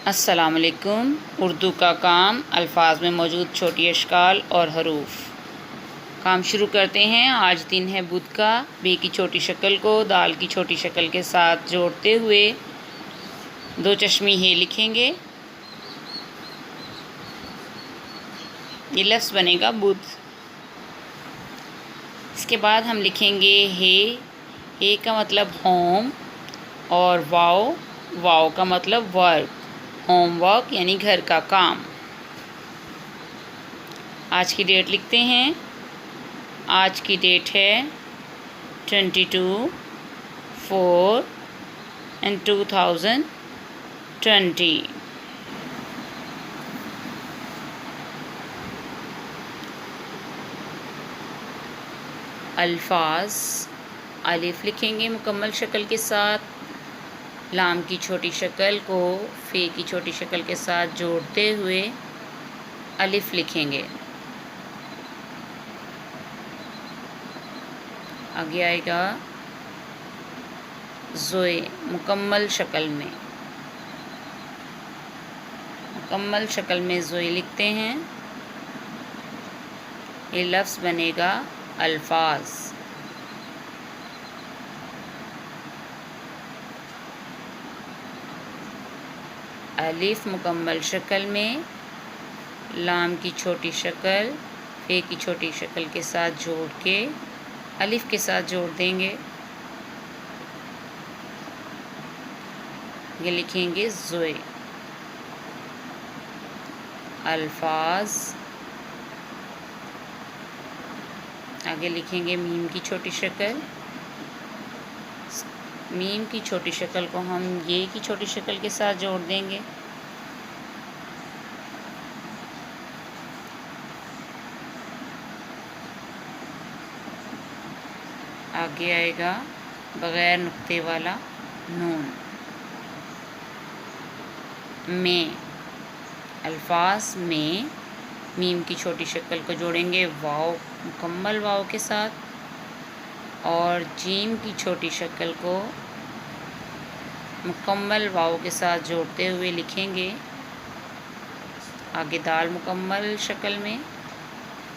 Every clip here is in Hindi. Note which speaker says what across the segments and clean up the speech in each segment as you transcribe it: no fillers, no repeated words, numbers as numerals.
Speaker 1: अस्सलाम वालेकुम। उर्दू का काम अल्फाज में मौजूद छोटी अशकाल और हरूफ। काम शुरू करते हैं। आज दिन है बुध का। बे की छोटी शक्ल को दाल की छोटी शक्ल के साथ जोड़ते हुए दो चश्मी हे लिखेंगे। ये लफ्ज़ बनेगा बुध। इसके बाद हम लिखेंगे हे का मतलब होम और वाओ का मतलब वर्क। होमवर्क यानी घर का काम। आज की डेट लिखते हैं। आज की डेट है 22/4/2020। अल्फाज अलिफ लिखेंगे मुकम्मल शक्ल के साथ। लाम की छोटी शक्ल को फ़े की छोटी शक्ल के साथ जोड़ते हुए अलिफ लिखेंगे। आगे आएगा ज़ोए मुकम्मल शक्ल में। मुकम्मल शक्ल में ज़ोए लिखते हैं। ये लफ्ज़ बनेगा अल्फाज। अलिफ मुकम्मल शक्ल में, लाम की छोटी शक्ल फ़े की छोटी शक्ल के साथ जोड़ के अलिफ के साथ जोड़ देंगे। ये लिखेंगे ज़ोए अल्फाज। आगे लिखेंगे मीम की छोटी शक्ल। मीम की छोटी शक्ल को हम ये की छोटी शक्ल के साथ जोड़ देंगे। आगे आएगा बग़ैर नुक्ते वाला नून। में अल्फाज में मीम की छोटी शक्ल को जोड़ेंगे वाव मुकम्मल वाव के साथ, और जीम की छोटी शक्ल को मुकम्मल वाव के साथ जोड़ते हुए लिखेंगे। आगे दाल मुकम्मल शक्ल में।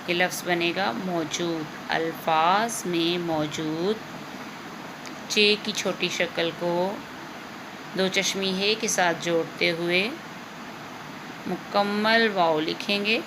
Speaker 1: ये लफ्ज़ बनेगा मौजूद। अल्फाज में मौजूद। चे की छोटी शक्ल को दो चश्मी हे के साथ जोड़ते हुए मुकम्मल वाव लिखेंगे।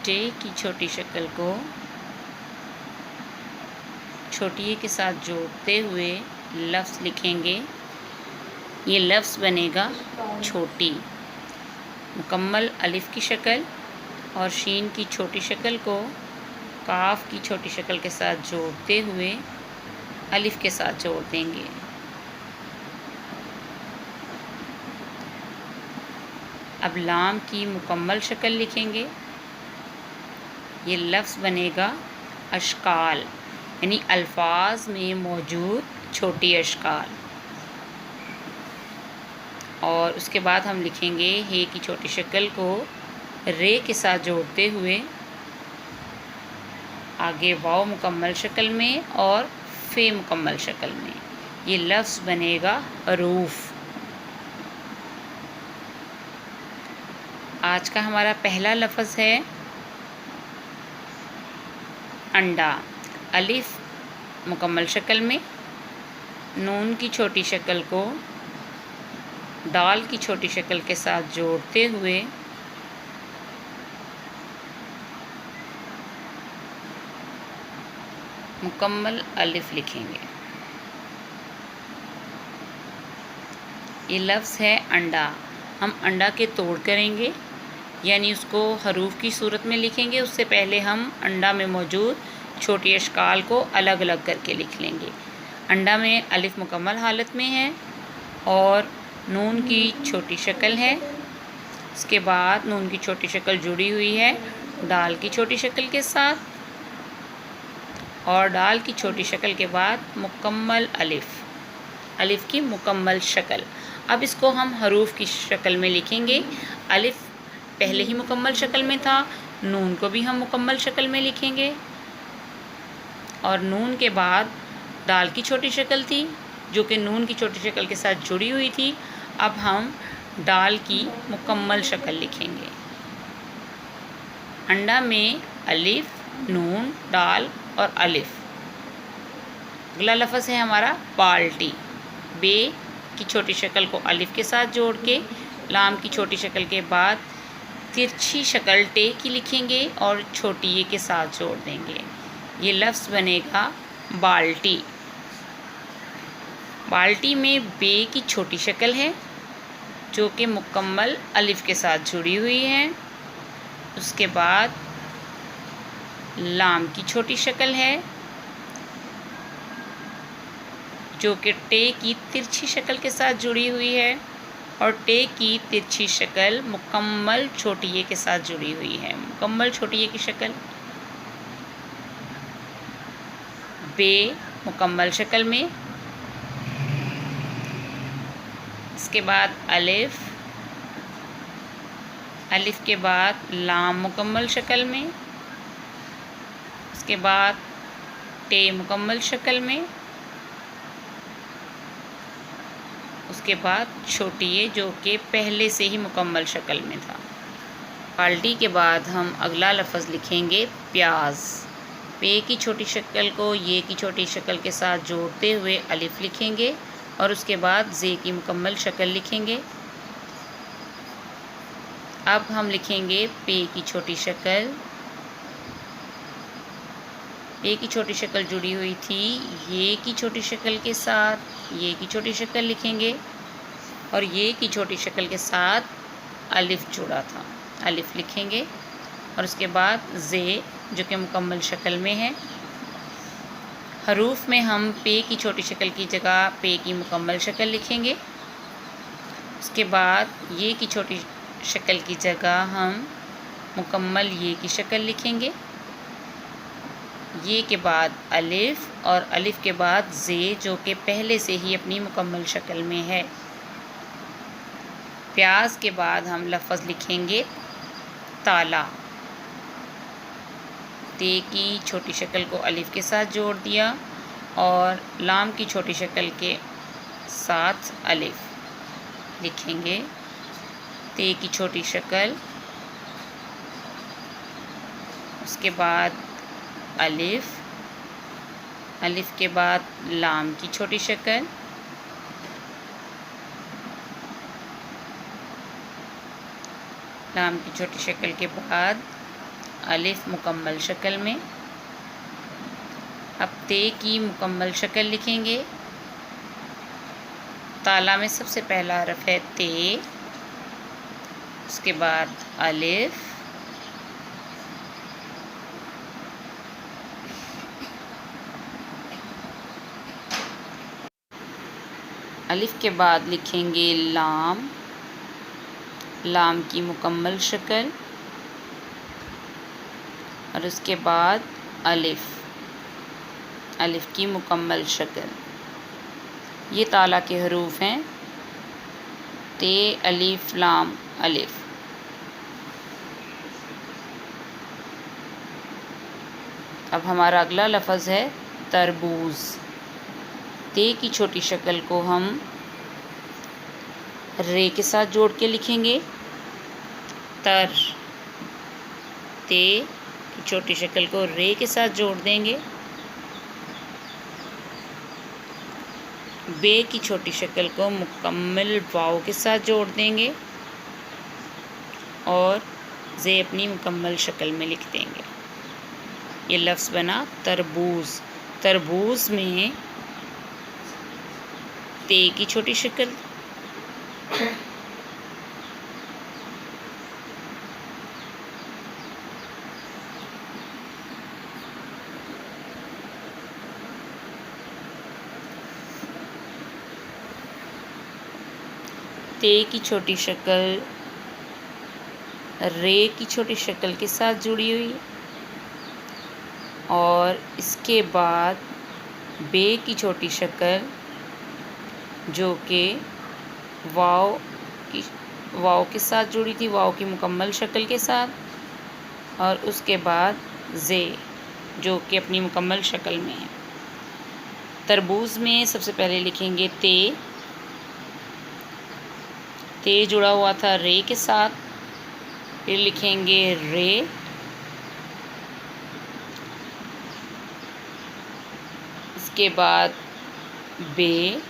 Speaker 1: टे की छोटी शक्ल को छोटी ए के साथ जोड़ते हुए लफ्ज़ लिखेंगे। ये लफ्ज़ बनेगा छोटी। मुकम्मल अलिफ की शक्ल और शीन की छोटी शक्ल को काफ की छोटी शक्ल के साथ जोड़ते हुए अलिफ के साथ जोड़ देंगे। अब लाम की मुकम्मल शक्ल लिखेंगे। ये लफ्ज़ बनेगा अशकाल, यानी अल्फाज में मौजूद छोटी अशकाल। और उसके बाद हम लिखेंगे हे की छोटी शक्ल को रे के साथ जोड़ते हुए आगे वाव मुकम्मल शक्ल में और फ़े मुकम्मल शक्ल में। ये लफ्ज़ बनेगा हरूफ। आज का हमारा पहला लफ्ज़ है अंडा। अलिफ मुकम्मल शक्ल में, नून की छोटी शक्ल को दाल की छोटी शक्ल के साथ जोड़ते हुए मुकम्मल अलिफ लिखेंगे। ये लफ्ज़ है अंडा। हम अंडा के तोड़ करेंगे, यानी उसको हरूफ की सूरत में लिखेंगे। उससे पहले हम अंडा में मौजूद छोटी अशकाल को अलग अलग करके लिख लेंगे। अंडा में अलिफ मुकम्मल हालत में है और नून की छोटी शक्ल है। उसके बाद नून की छोटी शक्ल जुड़ी हुई है दाल की छोटी शक्ल के साथ, और दाल की छोटी शक्ल के बाद मुकम्मल अलिफ। अलिफ़ की मुकम्मल शक्ल। अब इसको हम हरूफ की शक्ल में लिखेंगे। अलिफ़ पहले ही मुकम्मल शक्ल में था, नून को भी हम मुकम्मल शक्ल में लिखेंगे और नून के बाद दाल की छोटी शक्ल थी जो कि नून की छोटी शक्ल के साथ जुड़ी हुई थी। अब हम दाल की मुकम्मल शक्ल लिखेंगे। अंडा में अलिफ, नून, दाल और अलिफ। अगला लफ्ज़ है हमारा बाल्टी। बे की छोटी शक्ल को अलिफ के साथ जोड़ के लाम की छोटी शक्ल के बाद तिरछी शक्ल टे की लिखेंगे और छोटी ए के साथ जोड़ देंगे। ये लफ्ज़ बनेगा बाल्टी। बाल्टी में बे की छोटी शक्ल है जो कि मुकम्मल अलिफ के साथ जुड़ी हुई है। उसके बाद लाम की छोटी शक्ल है जो कि टे की तिरछी शक्ल के साथ जुड़ी हुई है और टे की तिरछी शक्ल मुकम्मल छोटी ए के साथ जुड़ी हुई है। मुकम्मल छोटी ए की शक्ल बे मुकम्मल शक्ल में। इसके बाद अलिफ, अलिफ के बाद लाम मुकम्मल शक्ल में। उसके बाद टे मुकम्मल शक्ल में। उसके बाद छोटी ए जो कि पहले से ही मुकम्मल शक्ल में था। बाल्टी के बाद हम अगला लफ्ज़ लिखेंगे प्याज। पे की छोटी शक्ल को ये की छोटी शक्ल के साथ जोड़ते हुए अलिफ लिखेंगे और उसके बाद जे की मुकम्मल शक्ल लिखेंगे। अब हम लिखेंगे पे की छोटी शक्ल। पे की छोटी शक्ल जुड़ी हुई थी ये की छोटी शक्ल के साथ, ये की छोटी शक्ल लिखेंगे और ये की छोटी शक्ल के साथ अलिफ जुड़ा था, अलिफ लिखेंगे और उसके बाद जे जो कि मुकम्मल शक्ल में है। हरूफ में हम पे की छोटी शक्ल की जगह पे की मुकम्मल शक्ल लिखेंगे। उसके बाद ये की छोटी शक्ल की जगह हम मुकम्मल ये की शक्ल लिखेंगे। ये के बाद अलिफ और अलिफ के बाद जे जो कि पहले से ही अपनी मुकम्मल शक्ल में है। प्याज के बाद हम लफ्ज़ लिखेंगे ताला। ते की छोटी शक्ल को अलिफ के साथ जोड़ दिया और लाम की छोटी शक्ल के साथ अलिफ लिखेंगे। ते की छोटी शक्ल, उसके बाद अलिफ, अलिफ के बाद लाम की छोटी शक्ल, लाम की छोटी शक्ल के बाद अलिफ मुकम्मल शक्ल में। अब ते की मुकम्मल शक्ल लिखेंगे। ताला में सबसे पहला हरफ है ते, उसके बाद अलिफ, अलिफ के बाद लिखेंगे लाम, लाम की मुकम्मल शक्ल और उसके बाद अलिफ, अलिफ की मुकम्मल शक्ल। ये ताला के हरूफ हैं ते, अलिफ, लाम, अलिफ। अब हमारा अगला लफ्ज़ है तरबूज। ते की छोटी शक्ल को हम रे के साथ जोड़ के लिखेंगे तर। ते की छोटी शक्ल को रे के साथ जोड़ देंगे। बे की छोटी शक्ल को मुकम्मल वाव के साथ जोड़ देंगे और जे अपनी मुकम्मल शक्ल में लिख देंगे। ये लफ्ज़ बना तरबूज। तरबूज में ते की छोटी शक्ल, ते की छोटी शक्ल रे की छोटी शक्ल के साथ जुड़ी हुई और इसके बाद बे की छोटी शक्ल जो कि वाव के साथ जुड़ी थी, वाव की मुकम्मल शक्ल के साथ, और उसके बाद जे जो कि अपनी मुकम्मल शक्ल में है। तरबूज में सबसे पहले लिखेंगे ते जुड़ा हुआ था रे के साथ, फिर लिखेंगे रे, इसके बाद बे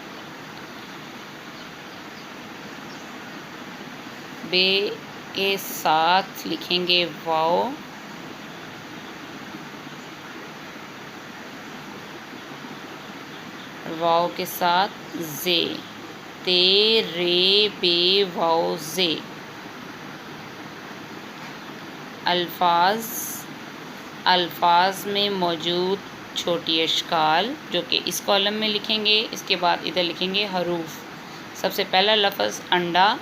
Speaker 1: के साथ लिखेंगे वाव, वाव के साथ जे, ते रे बे वाव जे। अल्फाज में मौजूद छोटी अशकाल जो कि इस कॉलम में लिखेंगे, इसके बाद इधर लिखेंगे हरूफ। सबसे पहला लफ्ज़ अंडा,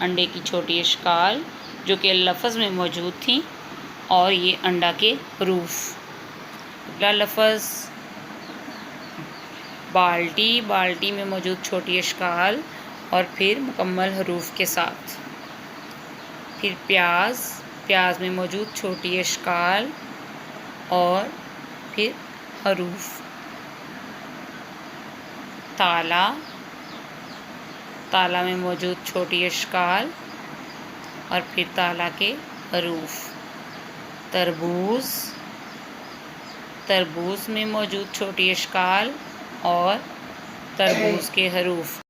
Speaker 1: अंडे की छोटी अशकाल जो कि लफ्ज़ में मौजूद थी, और ये अंडा के हरूफ। अगला लफ्ज़ बाल्टी, बाल्टी में मौजूद छोटी अशकाल और फिर मुकम्मल हरूफ के साथ। फिर प्याज, प्याज में मौजूद छोटी अशकाल और फिर हरूफ। ताला, ताला में मौजूद छोटी अशकाल और फिर ताला के हरूफ। तरबूज, तरबूज में मौजूद छोटी अशकाल और तरबूज के हरूफ।